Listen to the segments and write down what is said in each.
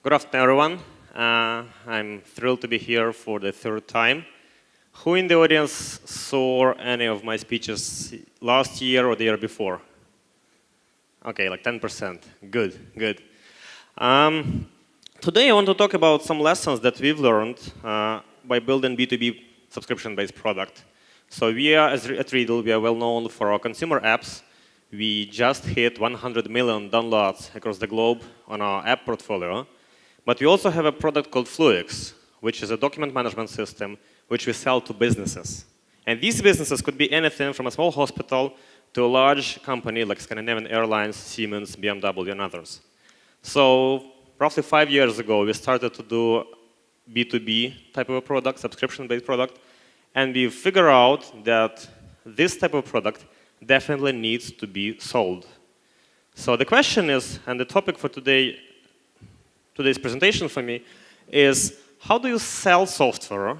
Good afternoon, everyone. I'm thrilled to be here for the third time. Who in the audience saw any of my speeches last year or the year before? Okay, like 10%. Good, good. Today I want to talk about some lessons that we've learned by building B2B subscription-based product. So we are, at Readdle, we are well known for our consumer apps. We just hit 100 million downloads across the globe on our app portfolio. But we also have a product called Fluix, which is a document management system which we sell to businesses. And these businesses could be anything from a small hospital to a large company like Scandinavian Airlines, Siemens, BMW, and others. So roughly 5 years ago, we started to do B2B type of a product, subscription-based product, and we figured out that this type of product definitely needs to be sold. So the question is, and the topic for today's presentation for me is, how do you sell software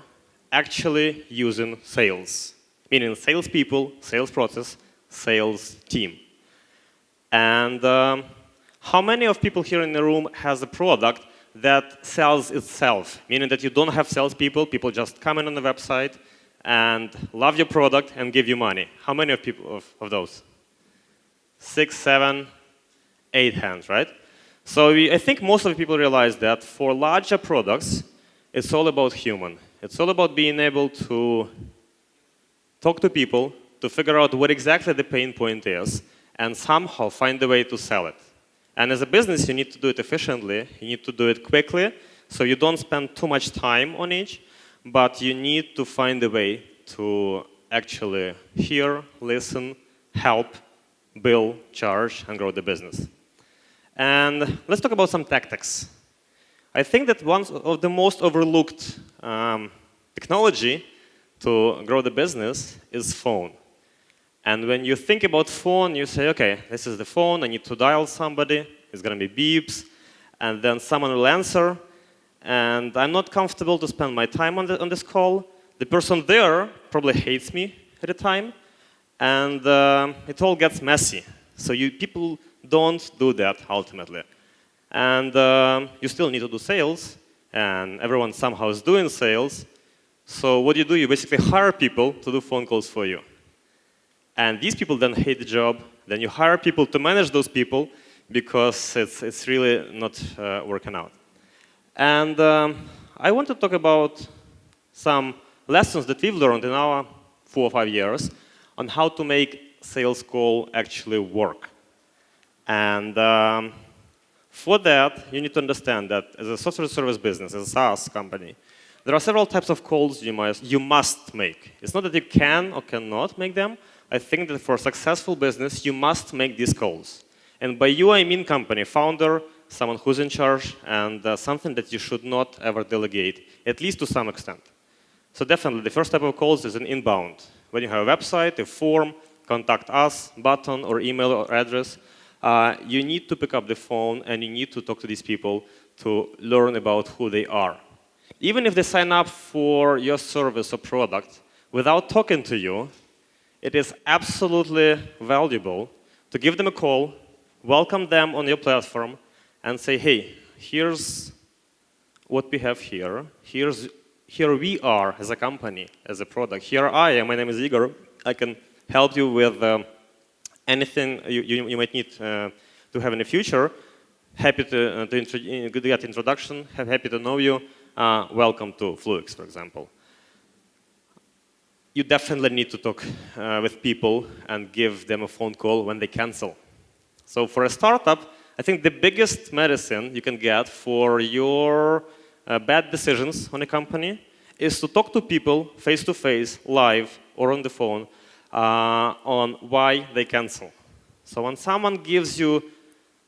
actually using sales? Meaning salespeople, sales process, sales team. And how many of people here in the room has a product that sells itself? Meaning that you don't have salespeople, people just come in on the website and love your product and give you money. How many of those? 6, 7, 8 hands, right? So I think most of the people realize that for larger products, it's all about human. It's all about being able to talk to people, to figure out what exactly the pain point is, and somehow find a way to sell it. And as a business, you need to do it efficiently. You need to do it quickly, so you don't spend too much time on each, but you need to find a way to actually hear, listen, help, bill, charge, and grow the business. And let's talk about some tactics. I think that one of the most overlooked technology to grow the business is phone. And when you think about phone, you say, okay, this is the phone, I need to dial somebody, it's going to be beeps, and then someone will answer, and I'm not comfortable to spend my time on this call. The person there probably hates me at the time, and it all gets messy. So people don't do that ultimately. And you still need to do sales, and everyone somehow is doing sales. So what do? You basically hire people to do phone calls for you. And these people then hate the job. Then you hire people to manage those people because it's really not working out. And I want to talk about some lessons that we've learned in our 4 or 5 years on how to make sales call actually work. And for that, you need to understand that as a software service business, as a SaaS company, there are several types of calls you must make. It's not that you can or cannot make them. I think that for a successful business, you must make these calls. And by you, I mean company, founder, someone who's in charge, and something that you should not ever delegate, at least to some extent. So definitely, the first type of calls is an inbound. When you have a website, a form, contact us button or email or address, you need to pick up the phone and you need to talk to these people to learn about who they are. Even if they sign up for your service or product without talking to you, it is absolutely valuable to give them a call, welcome them on your platform, and say, hey, here's what we have here. Here we are as a company, as a product. Here I am, my name is Igor. I can help you with anything you might need to have in the future. Happy to get introduction, happy to know you. Welcome to Fluix, for example. You definitely need to talk with people and give them a phone call when they cancel. So for a startup, I think the biggest medicine you can get for your bad decisions on a company is to talk to people face-to-face, live, or on the phone on why they cancel. So when someone gives you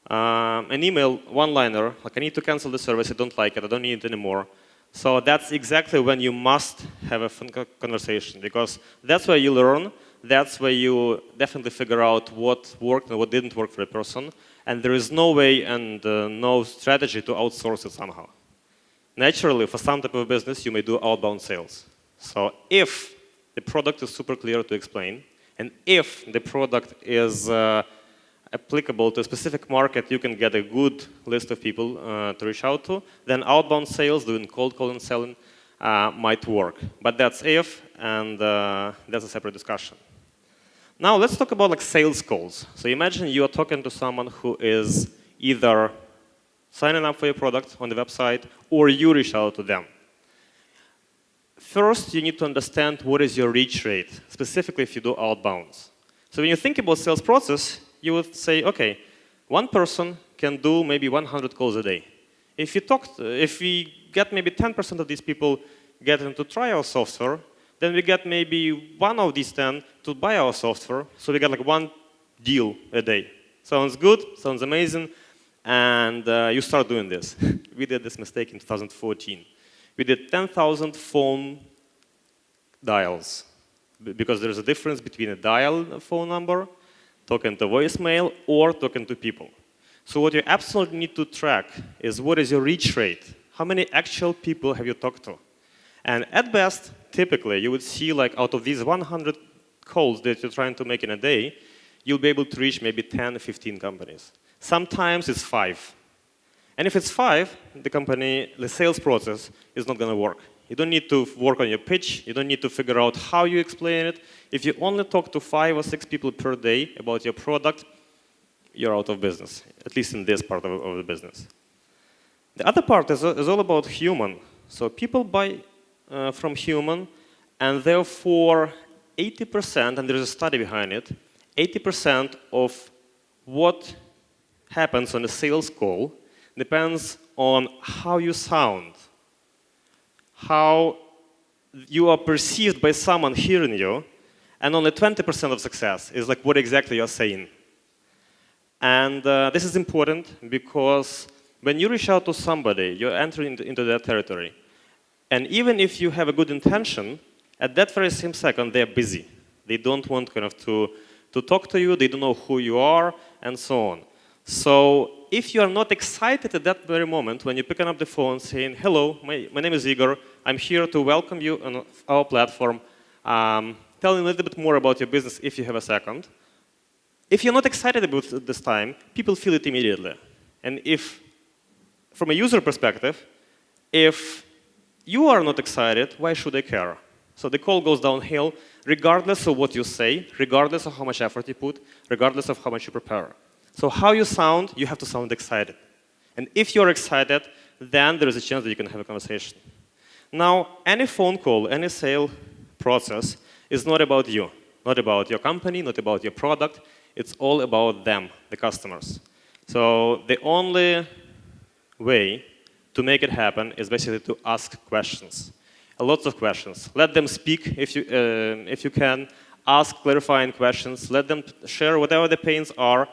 an email one-liner, like I need to cancel the service, I don't like it, I don't need it anymore. So that's exactly when you must have a fun conversation, because that's where you learn, that's where you definitely figure out what worked and what didn't work for a person, and there is no way and no strategy to outsource it somehow. Naturally, for some type of business, you may do outbound sales. So if the product is super clear to explain, and if the product is applicable to a specific market, you can get a good list of people to reach out to. Then outbound sales, doing cold calling selling, might work. But that's if, and that's a separate discussion. Now let's talk about like sales calls. So imagine you are talking to someone who is either signing up for your product on the website, or you reach out to them. First, you need to understand what is your reach rate, specifically if you do outbounds. So when you think about sales process, you would say, okay, one person can do maybe 100 calls a day. If we get maybe 10% of these people getting to try our software, then we get maybe one of these 10 to buy our software, so we get like one deal a day. Sounds good, sounds amazing, and you start doing this. We did this mistake in 2014. We did 10,000 phone dials, because there's a difference between a dial phone number, talking to voicemail, or talking to people. So what you absolutely need to track is what is your reach rate? How many actual people have you talked to? And at best, typically, you would see like out of these 100 calls that you're trying to make in a day, you'll be able to reach maybe 10 or 15 companies. Sometimes it's 5. And if it's 5, the sales process is not going to work. You don't need to work on your pitch. You don't need to figure out how you explain it. If you only talk to 5 or 6 people per day about your product, you're out of business, at least in this part of the business. The other part is all about human. So people buy from human, and therefore 80%, and there's a study behind it, 80% of what happens on a sales call depends on how you sound, how you are perceived by someone hearing you, and only 20% of success is like what exactly you're saying. And this is important because when you reach out to somebody, you're entering into their territory. And even if you have a good intention, at that very same second, they're busy. They don't want kind of to talk to you, they don't know who you are, and so on. So if you are not excited at that very moment when you're picking up the phone saying, hello, my name is Igor, I'm here to welcome you on our platform, tell me a little bit more about your business if you have a second. If you're not excited about this time, people feel it immediately. And if, from a user perspective, if you are not excited, why should they care? So the call goes downhill regardless of what you say, regardless of how much effort you put, regardless of how much you prepare. So how you sound, you have to sound excited. And if you're excited, then there is a chance that you can have a conversation. Now, any phone call, any sale process is not about you, not about your company, not about your product. It's all about them, the customers. So the only way to make it happen is basically to ask questions. Lots of questions. Let them speak if you can. Ask clarifying questions. Let them share whatever the pains are.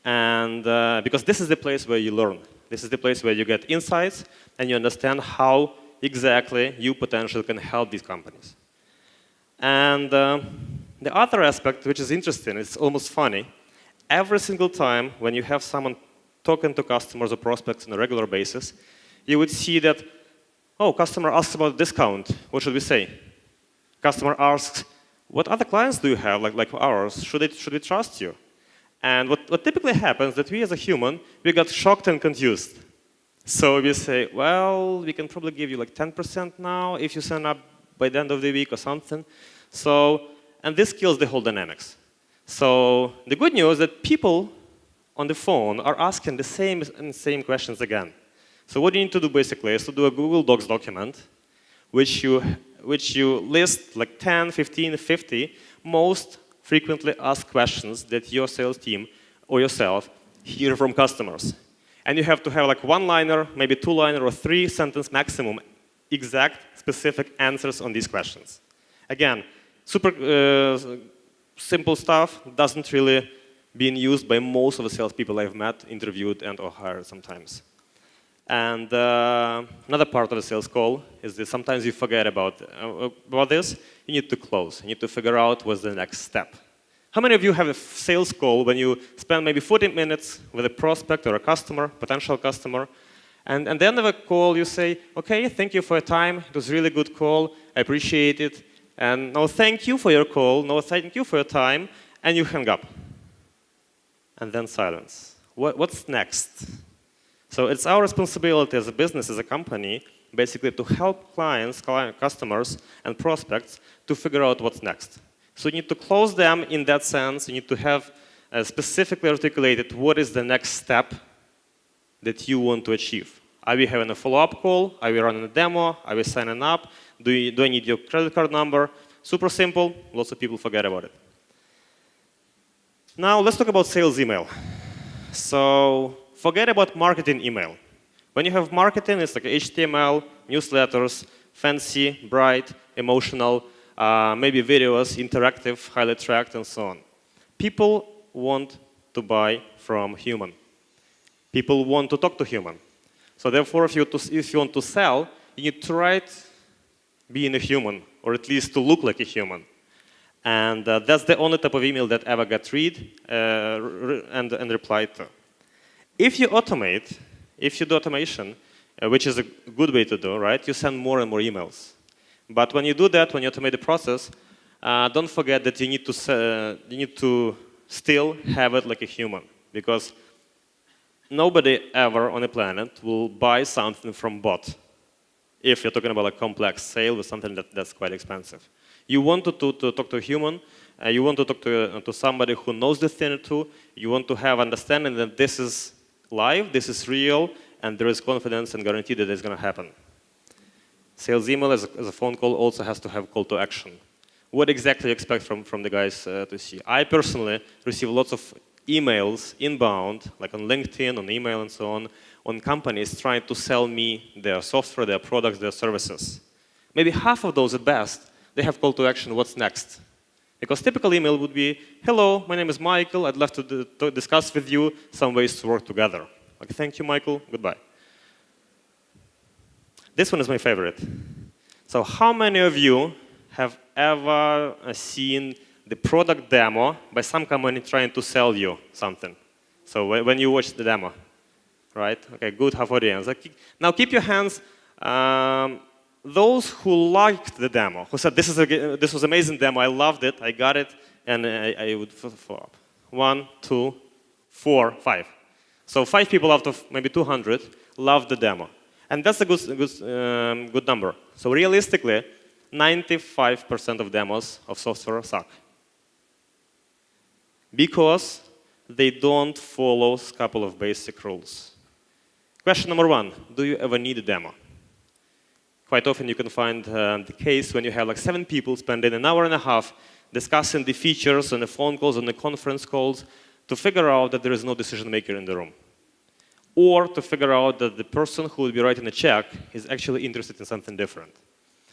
And because this is the place where you learn. This is the place where you get insights and you understand how exactly you potentially can help these companies. And the other aspect, which is interesting, it's almost funny. Every single time when you have someone talking to customers or prospects on a regular basis, you would see that, oh, customer asks about a discount. What should we say? Customer asks, what other clients do you have, like ours? Should we trust you? And what typically happens is that we as a human, we get shocked and confused. So we say, well, we can probably give you like 10% now if you sign up by the end of the week or something. So, and this kills the whole dynamics. So the good news is that people on the phone are asking the same questions again. So what you need to do basically is to do a Google Docs document, which you list like 10, 15, 50 most frequently asked questions that your sales team or yourself hear from customers. And you have to have like one-liner, maybe two-liner or three-sentence maximum exact specific answers on these questions. Again, super simple stuff, doesn't really being used by most of the salespeople I've met, interviewed, and or hired sometimes. And another part of the sales call is that sometimes you forget about this. You need to close. You need to figure out what's the next step. How many of you have a sales call when you spend maybe 40 minutes with a prospect or a customer, potential customer, and at the end of a call you say, okay, thank you for your time. It was a really good call. I appreciate it. And no, thank you for your call. No, thank you for your time. And you hang up. and then silence. What's next? So it's our responsibility as a business, as a company, basically to help clients, customers, and prospects to figure out what's next. So you need to close them in that sense. You need to have specifically articulated what is the next step that you want to achieve. Are we having a follow-up call? Are we running a demo? Are we signing up? Do I need your credit card number? Super simple. Lots of people forget about it. Now let's talk about sales email. So forget about marketing email. When you have marketing, it's like HTML, newsletters, fancy, bright, emotional, maybe videos, interactive, highly tracked, and so on. People want to buy from human. People want to talk to human. So therefore, if you want to sell, you need to write being a human, or at least to look like a human. And that's the only type of email that ever got read and replied to. If you automate, if you do automation, which is a good way to do, right? You send more and more emails. But when you do that, when you automate the process, don't forget that you need to still have it like a human, because nobody ever on the planet will buy something from bot if you're talking about a complex sale with something that's quite expensive. You want to talk to a human. You want to talk to somebody who knows the thing too. You want to have understanding that this is live, this is real, and there is confidence and guarantee that it's going to happen. Sales email as a phone call also has to have call to action. What exactly you expect from the guys to see? I personally receive lots of emails inbound, like on LinkedIn, on email, and so on companies trying to sell me their software, their products, their services. Maybe half of those at best, they have call to action, what's next? Because typical email would be, hello, my name is Michael, I'd love to discuss with you some ways to work together. Okay, thank you, Michael, goodbye. This one is my favorite. So how many of you have ever seen the product demo by some company trying to sell you something? So when you watch the demo, right? Okay, good, half audience. Now keep your hands. Those who liked the demo, who said, this was an amazing demo, I loved it, I got it, and I would follow up. 1, 2, 4, 5. So 5 people out of maybe 200 loved the demo. And that's a good number. So realistically, 95% of demos of software suck. Because they don't follow a couple of basic rules. Question number 1, do you ever need a demo? Quite often you can find the case when you have like 7 people spending an hour and a half discussing the features on the phone calls, on the conference calls, to figure out that there is no decision maker in the room. Or to figure out that the person who will be writing a check is actually interested in something different.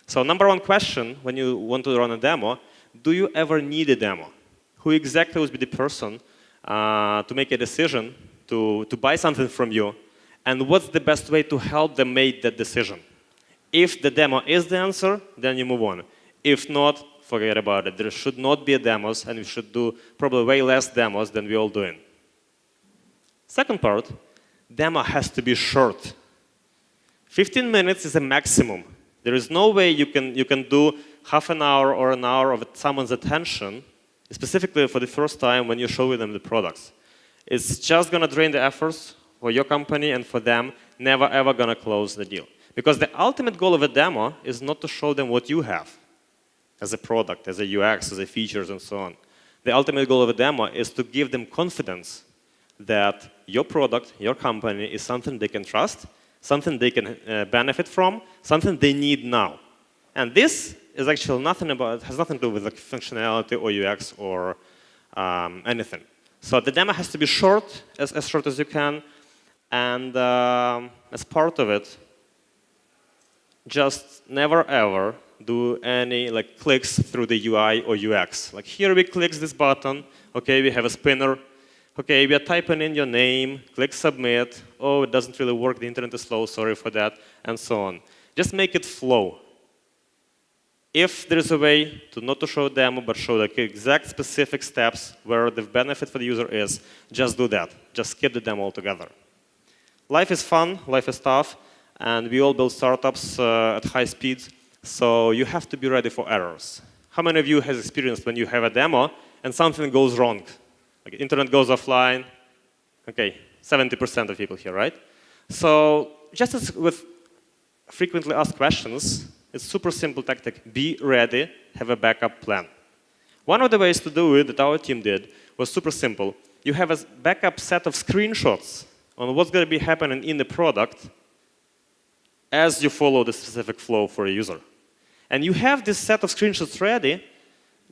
So number 1 question when you want to run a demo, do you ever need a demo? Who exactly would be the person to make a decision to buy something from you? And what's the best way to help them make that decision? If the demo is the answer, then you move on. If not, forget about it. There should not be demos, and we should do probably way less demos than we're all doing. Second part, demo has to be short. 15 minutes is a maximum. There is no way you can do half an hour or an hour of someone's attention, specifically for the first time when you show them the products. It's just going to drain the efforts for your company and for them, never ever going to close the deal. Because the ultimate goal of a demo is not to show them what you have as a product, as a UX, as a features, and so on. The ultimate goal of a demo is to give them confidence that your product, your company, is something they can trust, something they can benefit from, something they need now. And this is actually has nothing to do with like functionality or UX or anything. So the demo has to be short, as short as you can, and as part of it, just never ever do any like clicks through the UI or UX. Like here we click this button, okay, we have a spinner, okay, we are typing in your name, click submit, oh, it doesn't really work, the internet is slow, sorry for that, and so on. Just make it flow. If there is a way to not to show a demo, but show like exact specific steps where the benefit for the user is, just do that. Just skip the demo altogether. Life is fun, life is tough, and we all build startups at high speeds, so you have to be ready for errors. How many of you has experienced when you have a demo and something goes wrong? Like internet goes offline. Okay, 70% of people here, right? So just as with frequently asked questions, it's super simple tactic. Be ready, have a backup plan. One of the ways to do it that our team did was super simple. You have a backup set of screenshots on what's going to be happening in the product as you follow the specific flow for a user. And you have this set of screenshots ready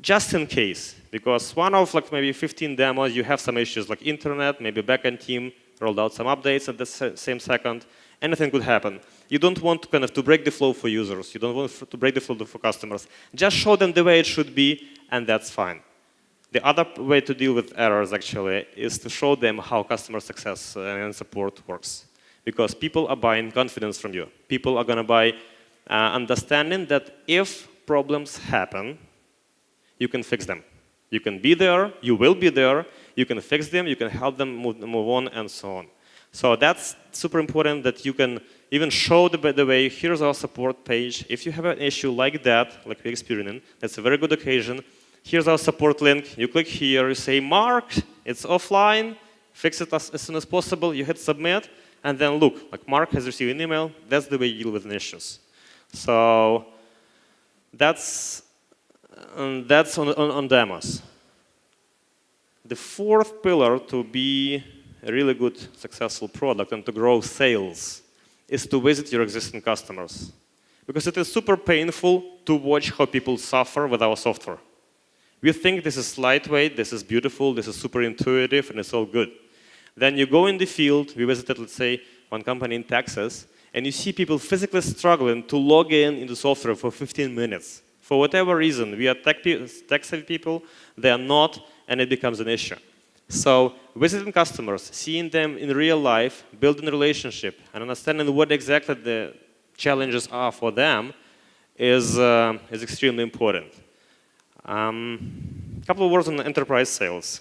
just in case, because one of like maybe 15 demos, you have some issues like internet, maybe backend team rolled out some updates at the same second. Anything could happen. You don't want to break the flow for users. You don't want to break the flow for customers. Just show them the way it should be, and that's fine. The other way to deal with errors actually is to show them how customer success and support works. Because people are buying confidence from you. People are going to buy understanding that if problems happen, you can fix them. You can be there, you will be there, you can fix them, you can help them move on, and so on. So that's super important that you can even show the way, here's our support page. If you have an issue like that, like we're experiencing, that's a very good occasion. Here's our support link. You click here, you say, Mark, it's offline, fix it as soon as possible, you hit submit, and then look, like Mark has received an email, that's the way you deal with issues. So that's on demos. The fourth pillar to be a really good, successful product and to grow sales is to visit your existing customers. Because it is super painful to watch how people suffer with our software. We think this is lightweight, this is beautiful, this is super intuitive, and it's all good. Then you go in the field, we visited, let's say, one company in Texas, and you see people physically struggling to log in into software for 15 minutes. For whatever reason, we are tech-savvy people, they are not, and it becomes an issue. So visiting customers, seeing them in real life, building a relationship, and understanding what exactly the challenges are for them is extremely important. A couple of words on enterprise sales.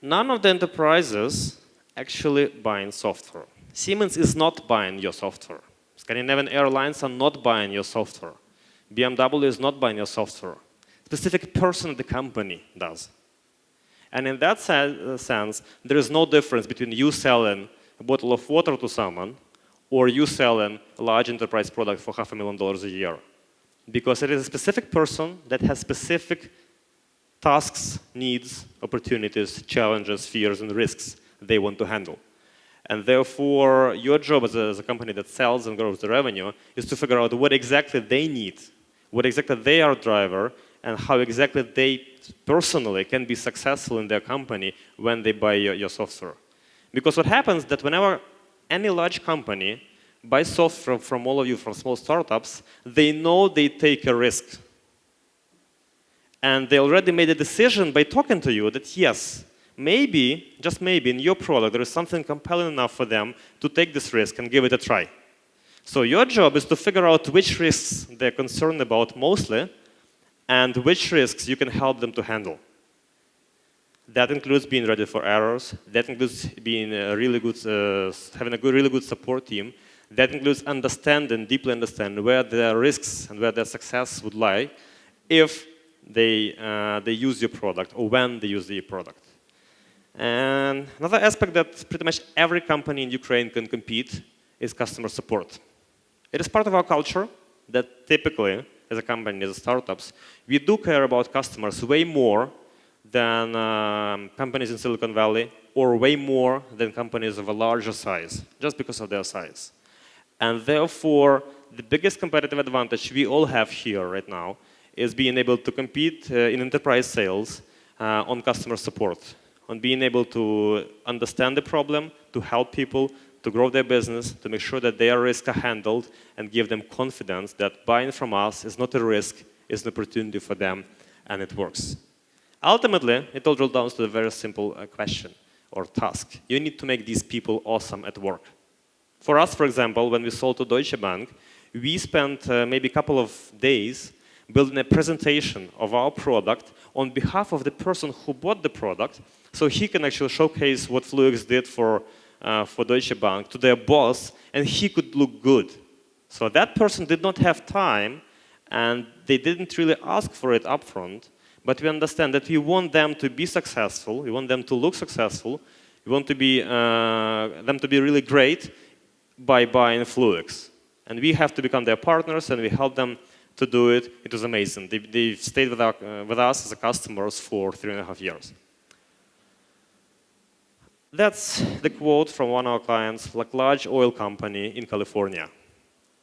None of the enterprises actually buying software. Siemens is not buying your software. Scandinavian Airlines are not buying your software. BMW is not buying your software. Specific person at the company does. And in that sense, there is no difference between you selling a bottle of water to someone or you selling a large enterprise product for $500,000 a year. Because it is a specific person that has specific tasks, needs, opportunities, challenges, fears, and risks they want to handle. And therefore, your job as a company that sells and grows the revenue is to figure out what exactly they need, what exactly they are driver, and how exactly they personally can be successful in their company when they buy your software. Because what happens is that whenever any large company buys software from all of you, from small startups, they know they take a risk. And they already made a decision by talking to you that yes, maybe, just maybe, in your product there is something compelling enough for them to take this risk and give it a try. So your job is to figure out which risks they're concerned about mostly and which risks you can help them to handle. That includes being ready for errors. That includes being really good, having a really good support team. That includes deeply understanding where their risks and where their success would lie if they use your product or when they use the product. And another aspect that pretty much every company in Ukraine can compete is customer support. It is part of our culture that typically, as a company, as startups, we do care about customers way more than companies in Silicon Valley or way more than companies of a larger size, just because of their size. And therefore, the biggest competitive advantage we all have here right now is being able to compete in enterprise sales on customer support, on being able to understand the problem, to help people, to grow their business, to make sure that their risks are handled, and give them confidence that buying from us is not a risk, it's an opportunity for them, and it works. Ultimately, it all drills down to a very simple question or task. You need to make these people awesome at work. For us, for example, when we sold to Deutsche Bank, we spent maybe a couple of days building a presentation of our product on behalf of the person who bought the product, so he can actually showcase what Fluix did for Deutsche Bank to their boss, and he could look good. So that person did not have time, and they didn't really ask for it upfront, but we understand that we want them to be successful, we want them to look successful, we want to be, them to be really great by buying Fluix. And we have to become their partners, and we help them to do it. It was amazing. They stayed with us as customers for 3.5 years. That's the quote from one of our clients, like large oil company in California.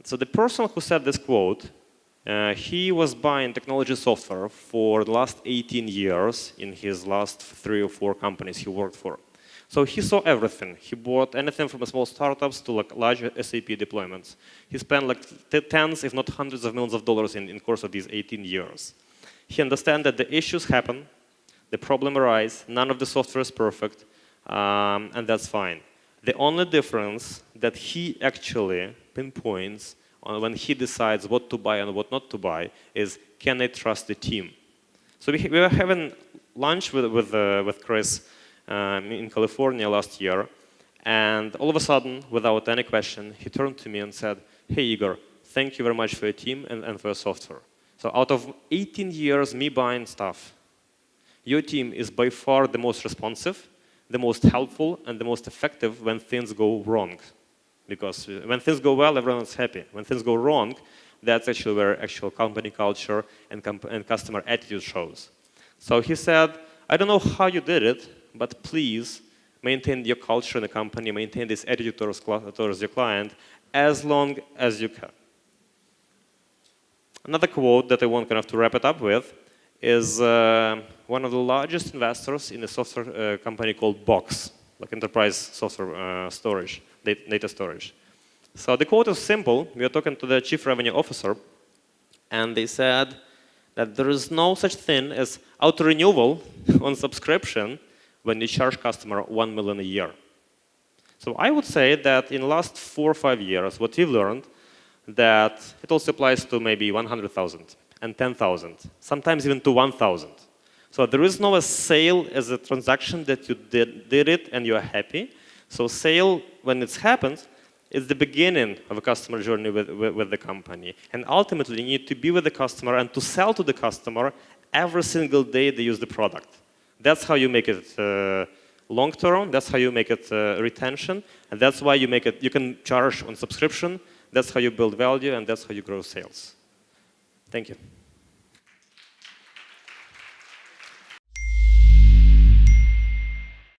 So the person who said this quote, he was buying technology software for the last 18 years in his last 3 or 4 companies he worked for. So he saw everything. He bought anything from small startups to like large SAP deployments. He spent like tens, if not hundreds of millions of dollars in the course of these 18 years. He understands that the issues happen, the problem arises, none of the software is perfect, and that's fine. The only difference that he actually pinpoints on when he decides what to buy and what not to buy is, can I trust the team? So we were having lunch with Chris in California last year, and all of a sudden, without any question, he turned to me and said, hey Igor, thank you very much for your team and for your software. So out of 18 years me buying stuff, your team is by far the most responsive, the most helpful, and the most effective when things go wrong. Because when things go well, everyone's happy. When things go wrong, that's actually where actual company culture and customer attitude shows. So he said, I don't know how you did it, but please maintain your culture in the company, maintain this attitude towards your client as long as you can. Another quote that I want kind of to wrap it up with is one of the largest investors in a software company called Box, like enterprise software storage, data storage. So the quote is simple. We are talking to the chief revenue officer, and they said that there is no such thing as auto-renewal on subscription when you charge customer $1 million a year. So I would say that in the last 4 or 5 years, what we've learned that it also applies to maybe 100,000 and 10,000, sometimes even to 1,000. So there is no a sale as a transaction that you did it and you are happy. So sale, when it's happened, is the beginning of a customer journey with the company. And ultimately, you need to be with the customer and to sell to the customer every single day they use the product. That's how you make it long-term. That's how you make it retention. And that's why you make it, you can charge on subscription. That's how you build value, and that's how you grow sales. Thank you.